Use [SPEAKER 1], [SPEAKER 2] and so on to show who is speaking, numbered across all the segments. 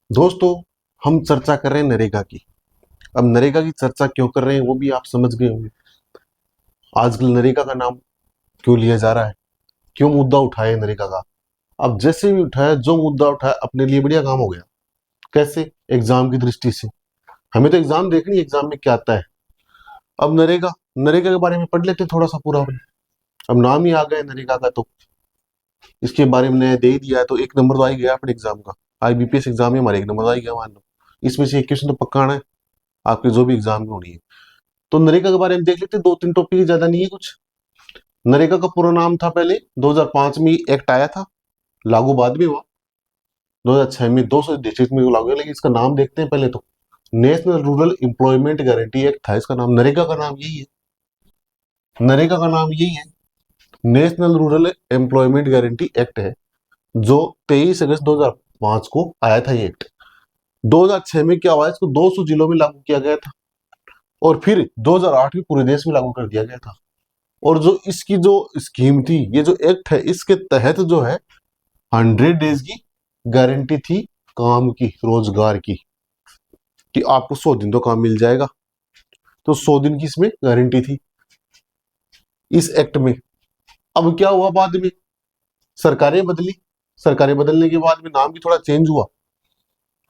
[SPEAKER 1] दोस्तों, हम चर्चा कर रहे हैं नरेगा की। अब नरेगा की चर्चा क्यों कर रहे हैं वो भी आप समझ गए होंगे। आजकल नरेगा का नाम क्यों लिया जा रहा है, क्यों मुद्दा उठाया नरेगा का। अब जैसे भी उठाया, जो मुद्दा उठाया अपने लिए बढ़िया काम हो गया। कैसे? एग्जाम की दृष्टि से। हमें तो एग्जाम देखनी है, एग्जाम में क्या आता है। अब नरेगा नरेगा के बारे में पढ़ लेते थोड़ा सा पूरा अपने। अब नाम ही आ गया नरेगा का, तो इसके बारे में नया दे ही दिया है, तो एक नंबर तो आ ही गया अपने एग्जाम का। आईबीपीएस एग्जाम में हमारे एक नंबर तो आ ही गया, मान लो। इसमें से एक क्वेश्चन तो पक्का आना है आपके जो भी एग्जाम में होनी है। तो नरेगा के बारे में देख लेते, दो तीन टॉपिक, ज्यादा नहीं है कुछ। नरेगा का पूरा नाम था, पहले 2005 में एक्ट आया था, लागू बाद में हुआ। 2006 में 200 डिस्ट्रिक्ट में लागू हुआ, लेकिन इसका नाम देखते हैं पहले तो। National rural employment guarantee act था इसका नाम। नरेगा का नाम यही है, नरेगा का नाम यही है। National rural employment guarantee act है, जो 23 अगस्त 2005 को आया था ये एक्ट। 2006 में क्या हुआ, इसको 200 जिलों में लागू किया गया था, और फिर 2008 में पूरे देश में लागू कर दिया गया था। और जो इसकी जो स्कीम थी, ये जो एक्ट है, इसके तहत जो है 100 डेज की गारंटी थी काम की, रोजगार की, कि आपको 100 दिन तो काम मिल जाएगा। तो 100 दिन की इसमें गारंटी थी इस एक्ट में। अब क्या हुआ, बाद में सरकारें बदली। सरकारें बदलने के बाद में नाम भी थोड़ा चेंज हुआ।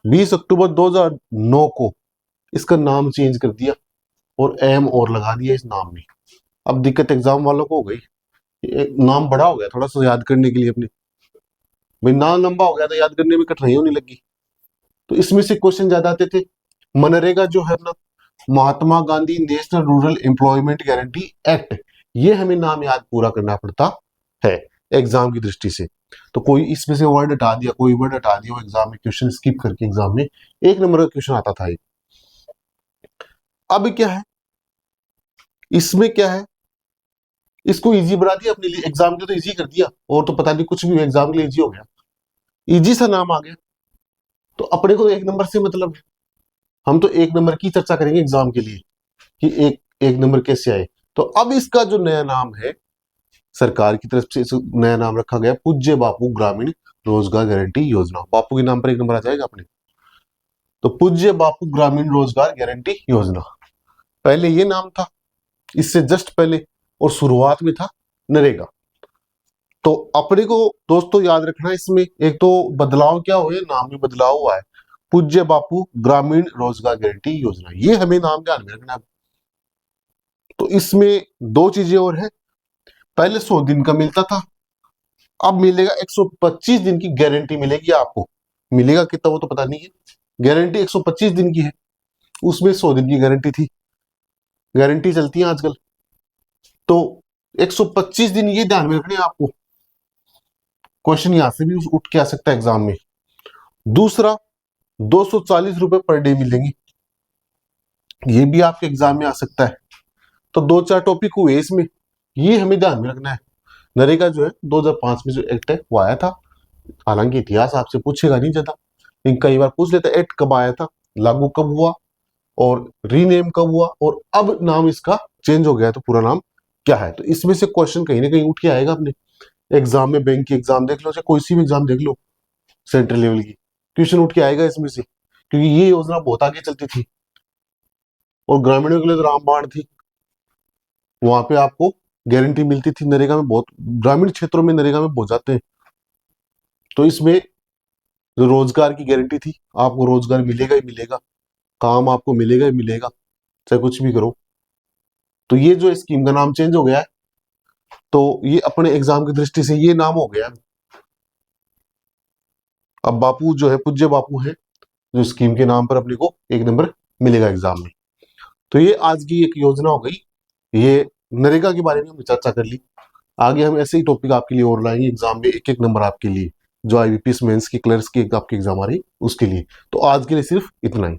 [SPEAKER 1] 20 अक्टूबर 2009 को इसका नाम चेंज कर दिया, और एम और लगा दिया इस नाम में। अब दिक्कत एग्जाम वालों को हो गई, एक नाम बड़ा हो गया थोड़ा सा याद करने के लिए अपने। भाई नाम लंबा हो गया तो याद करने में कठिनाई होने लगी। तो इसमें से क्वेश्चन ज्यादा आते थे। मनरेगा जो है अपना, Mahatma Gandhi national rural employment guarantee act, ये हमें नाम याद पूरा करना पड़ता है एग्जाम की दृष्टि से। तो कोई इसमें से वर्ड हटा दिया, कोई वर्ड हटा दिया, वो एग्जाम में क्वेश्चन स्किप करके एग्जाम में एक नंबर का क्वेश्चन आता था ये। अब क्या है इसमें, क्या है, इसको इजी बना दिया अपने लिए, एग्जाम के तो इजी कर दिया, और तो पता नहीं कुछ भी एग्जाम के लिए इजी हो गया, इजी सा नाम आ गया। तो अपने को तो एक नंबर से मतलब है। हम तो एक नंबर की चर्चा करेंगे एग्जाम के लिए, कि एक एक नंबर कैसे आए। तो अब इसका जो नया नाम है, सरकार की तरफ से नया नाम रखा गया, पूज्य बापू ग्रामीण रोजगार गारंटी योजना। बापू के नाम पर एक नंबर आ जाएगा अपने। तो पूज्य बापू ग्रामीण रोजगार गारंटी योजना, पहले ये नाम था, इससे जस्ट पहले, और शुरुआत में था नरेगा। तो अपने को दोस्तों याद रखना है, इसमें एक तो बदलाव क्या हुए, नाम में बदलाव हुआ है। पूज्य बापू ग्रामीण रोजगार गारंटी योजना, ये हमें नाम ध्यान में रखना है। तो इसमें दो चीजें और है। पहले 100 दिन का मिलता था, अब मिलेगा 125 दिन की गारंटी मिलेगी आपको। मिलेगा कितना वो तो पता नहीं है, गारंटी 125 दिन की है। उसमें 100 दिन की गारंटी थी, गारंटी चलती है आजकल। तो 125 दिन ये ध्यान में रखने हैं आपको। क्वेश्चन यहां से भी उठ के आ सकता है एग्जाम में। दूसरा, 240 रुपए पर डे मिलेंगे, ये भी आपके एग्जाम में आ सकता है। तो दो चार टॉपिक हुए इसमें, ये हमें ध्यान में रखना है। नरेगा जो है 2005 में जो एक्ट है वो आया था। हालांकि इतिहास आपसे पूछेगा नहीं ज्यादा, लेकिन कई बार पूछ लेता है एक्ट कब आया था, लागू कब हुआ, और रीनेम कब हुआ, और अब नाम इसका चेंज हो गया तो पूरा नाम क्या है। तो इसमें से क्वेश्चन कहीं ना कहीं उठ के आएगा अपने एग्जाम में। बैंक की एग्जाम देख लो, चाहे कोई सी भी एग्जाम देख लो, सेंट्रल लेवल की, क्वेश्चन उठ के आएगा इसमें से, क्योंकि ये योजना बहुत आगे चलती थी, और ग्रामीणों के लिए तो रामबाण थी। वहां पे आपको गारंटी मिलती थी नरेगा में, बहुत ग्रामीण क्षेत्रों में नरेगा में बहुत जाते हैं। तो इसमें जो रोजगार की गारंटी थी, आपको रोजगार मिलेगा ही मिलेगा, काम आपको मिलेगा ही मिलेगा, चाहे कुछ भी करो। तो ये जो स्कीम का नाम चेंज हो गया है, तो ये अपने एग्जाम की दृष्टि से ये नाम हो गया। अब बापू जो है, पूज्य बापू है, जो स्कीम के नाम पर अपने को एक नंबर मिलेगा एग्जाम में। तो ये आज की एक योजना हो गई, ये नरेगा के बारे में हमने चर्चा कर ली। आगे हम ऐसे ही टॉपिक आपके लिए और लाएंगे एग्जाम में, एक एक नंबर आपके लिए, जो आईबीपीएस मेंस की, क्लर्क्स की आपकी एग्जाम आ रही उसके लिए। तो आज के लिए सिर्फ इतना ही।